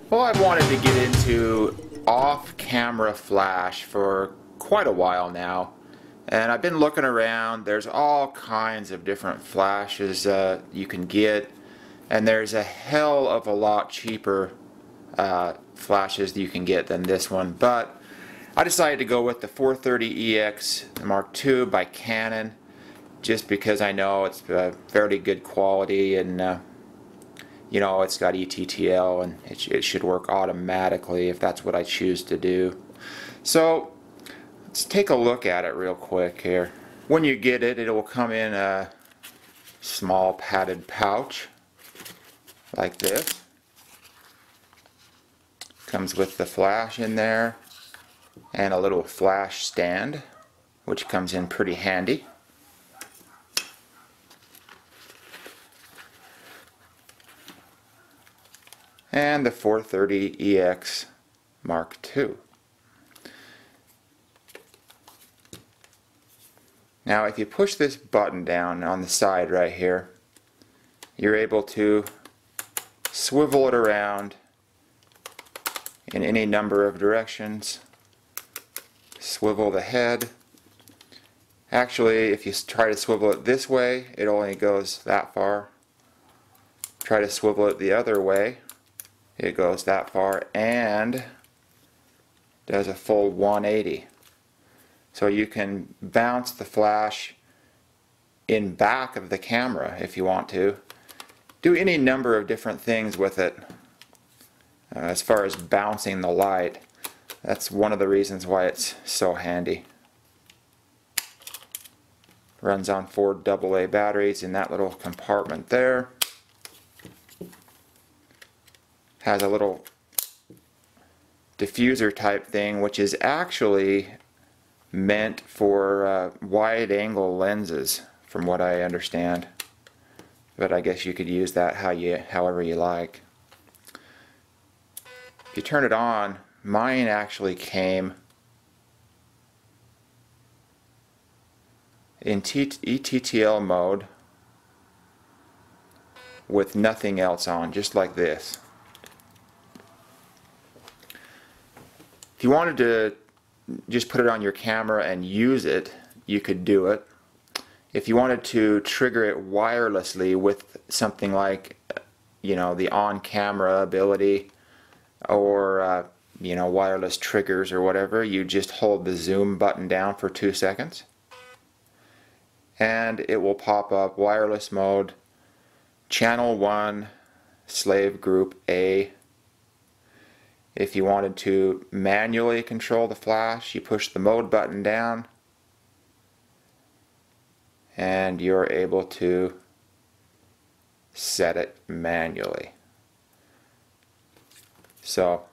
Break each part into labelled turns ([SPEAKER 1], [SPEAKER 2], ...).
[SPEAKER 1] Well, I've wanted to get into off-camera flash for quite a while now, and I've been looking around. There's all kinds of different flashes you can get, and there's a hell of a lot cheaper flashes that you can get than this one, but I decided to go with the 430EX Mark II by Canon just because I know it's fairly good quality, and you know, it's got ETTL, and it should work automatically if that's what I choose to do. So let's take a look at it real quick here. When you get it, it will come in a small padded pouch like this. Comes with the flash in there and a little flash stand, which comes in pretty handy. And the 430EX Mark II. Now if you push this button down on the side right here, you're able to swivel it around in any number of directions. Swivel the head. Actually, if you try to swivel it this way, it only goes that far. Try to swivel it the other way, it goes that far, and does a full 180. So you can bounce the flash in back of the camera if you want to. Do any number of different things with it as far as bouncing the light. That's one of the reasons why it's so handy. Runs on 4 AA batteries in that little compartment there. Has a little diffuser type thing, which is actually meant for wide angle lenses from what I understand, but I guess you could use that however you like. If you turn it on, mine actually came in ETTL mode with nothing else on, just like this. If you wanted to just put it on your camera and use it, you could do it. If you wanted to trigger it wirelessly with something like, you know, the on-camera ability, or you know, wireless triggers or whatever, you just hold the zoom button down for 2 seconds and it will pop up wireless mode, channel 1, slave group A. If you wanted to manually control the flash, you push the mode button down and you're able to set it manually. So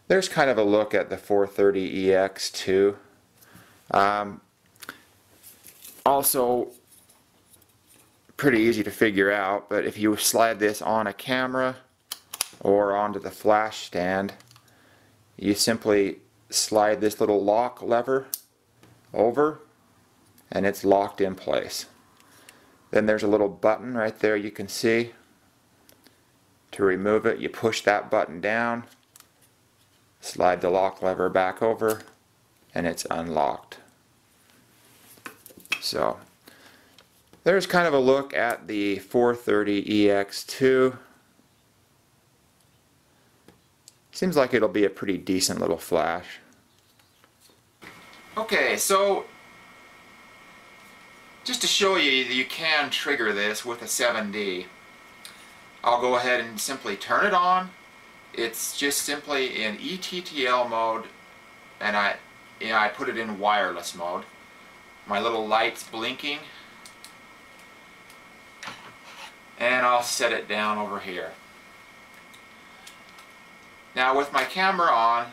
[SPEAKER 1] there's kind of a look at the 430EX too. Also pretty easy to figure out, but if you slide this on a camera or onto the flash stand, you simply slide this little lock lever over and it's locked in place. Then there's a little button right there you can see. To remove it, you push that button down, slide the lock lever back over, and it's unlocked. So there's kind of a look at the 430EX2. Seems like it'll be a pretty decent little flash. Okay, so just to show you that you can trigger this with a 7D, I'll go ahead and simply turn it on. It's just simply in ETTL mode, and I put it in wireless mode. My little light's blinking, and I'll set it down over here. Now with my camera on,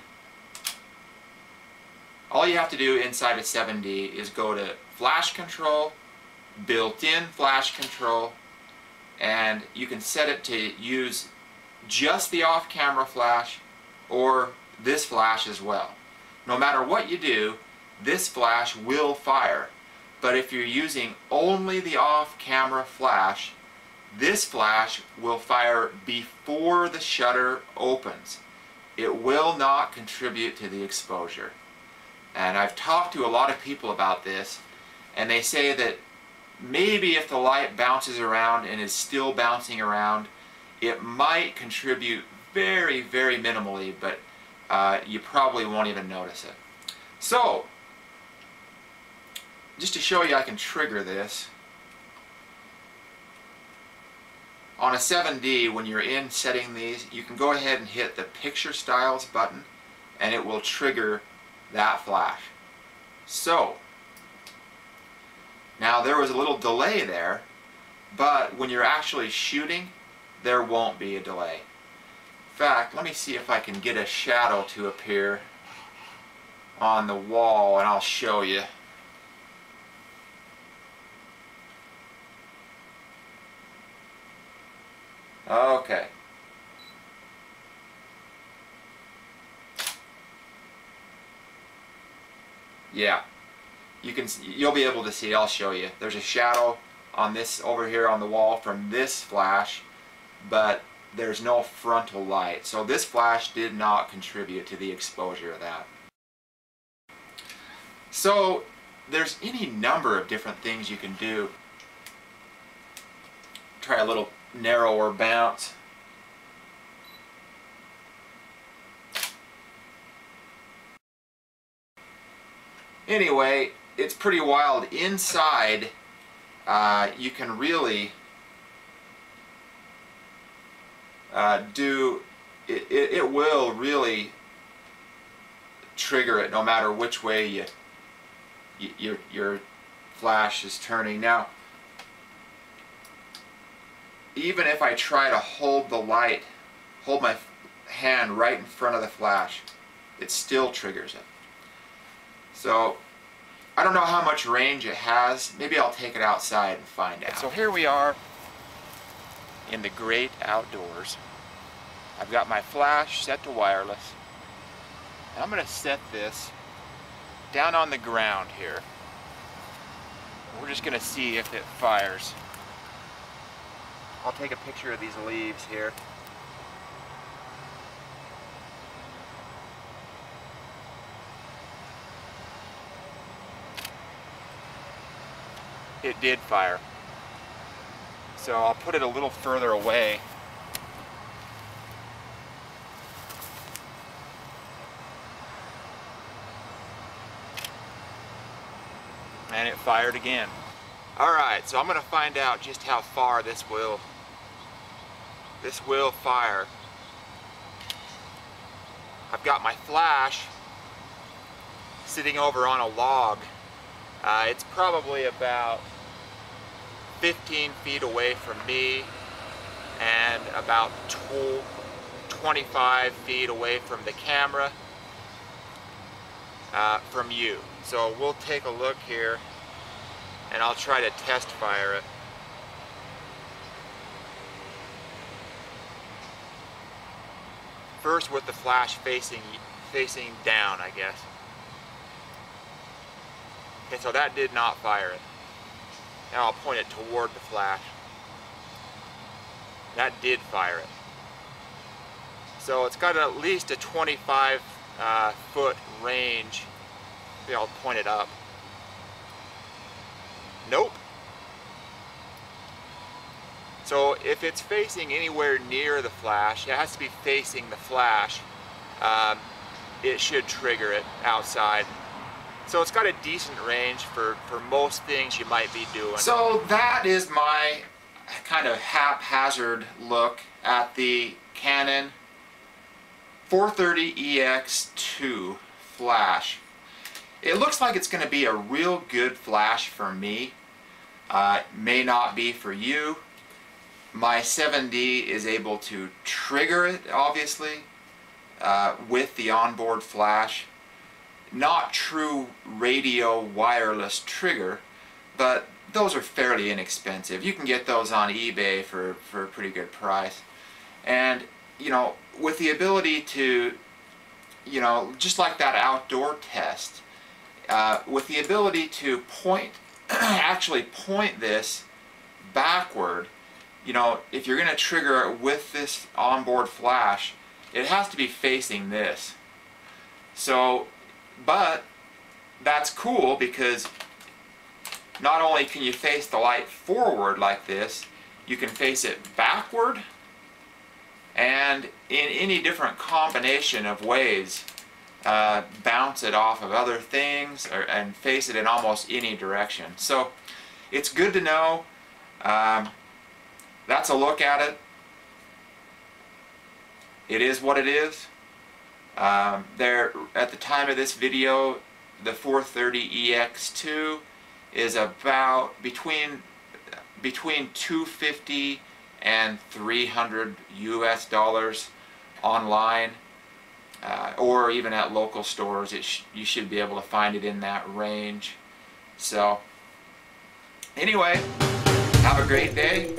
[SPEAKER 1] all you have to do inside of 7D is go to flash control, built-in flash control, and you can set it to use just the off-camera flash or this flash as well. No matter what you do, this flash will fire. But if you're using only the off-camera flash, This flash will fire before the shutter opens. It will not contribute to the exposure. And I've talked to a lot of people about this, and they say that maybe if the light bounces around and is still bouncing around, it might contribute very, very minimally, but you probably won't even notice it. So, just to show you I can trigger this, on a 7D, when you're in setting these, you can go ahead and hit the Picture Styles button, and it will trigger that flash. So, now there was a little delay there, but when you're actually shooting, there won't be a delay. In fact, let me see if I can get a shadow to appear on the wall, and I'll show you. Okay. Yeah. You'll be able to see, I'll show you. There's a shadow on this over here on the wall from this flash, but there's no frontal light. So this flash did not contribute to the exposure of that. So there's any number of different things you can do. Try a little narrower bounce. Anyway, it's pretty wild. Inside, you can really it will really trigger it no matter which way your flash is turning. Now, even if I try to hold the light, hold my hand right in front of the flash, it still triggers it. So I don't know how much range it has. Maybe I'll take it outside and find out. So here we are in the great outdoors. I've got my flash set to wireless. And I'm going to set this down on the ground here. We're just going to see if it fires. I'll take a picture of these leaves here. It did fire. So I'll put it a little further away. And it fired again. Alright, so I'm going to find out just how far this will fire. I've got my flash sitting over on a log. It's probably about 15 feet away from me and about 25 feet away from the camera from you. So we'll take a look here and I'll try to test fire it. First with the flash facing down, I guess. Okay, so that did not fire it. Now I'll point it toward the flash. That did fire it. So it's got at least a 25 foot range. Maybe I'll point it up. Nope. So if it's facing anywhere near the flash, it has to be facing the flash. It should trigger it outside. So it's got a decent range for most things you might be doing. So that is my kind of haphazard look at the Canon 430EX2 flash. It looks like it's going to be a real good flash for me. May not be for you. My 7D is able to trigger it, obviously, with the onboard flash. Not true radio wireless trigger, but those are fairly inexpensive. You can get those on eBay for a pretty good price. And, you know, with the ability to, you know, just like that outdoor test, with the ability to point, actually point this backward you know, if you're going to trigger it with this onboard flash, it has to be facing this. So, but that's cool because not only can you face the light forward like this, you can face it backward and in any different combination of ways. Bounce it off of other things and face it in almost any direction. So it's good to know. That's a look at it. It is what it is. There, at the time of this video, the 430EX2 is about between $250 and $300 US online, or even at local stores. You should be able to find it in that range. So anyway, have a great day.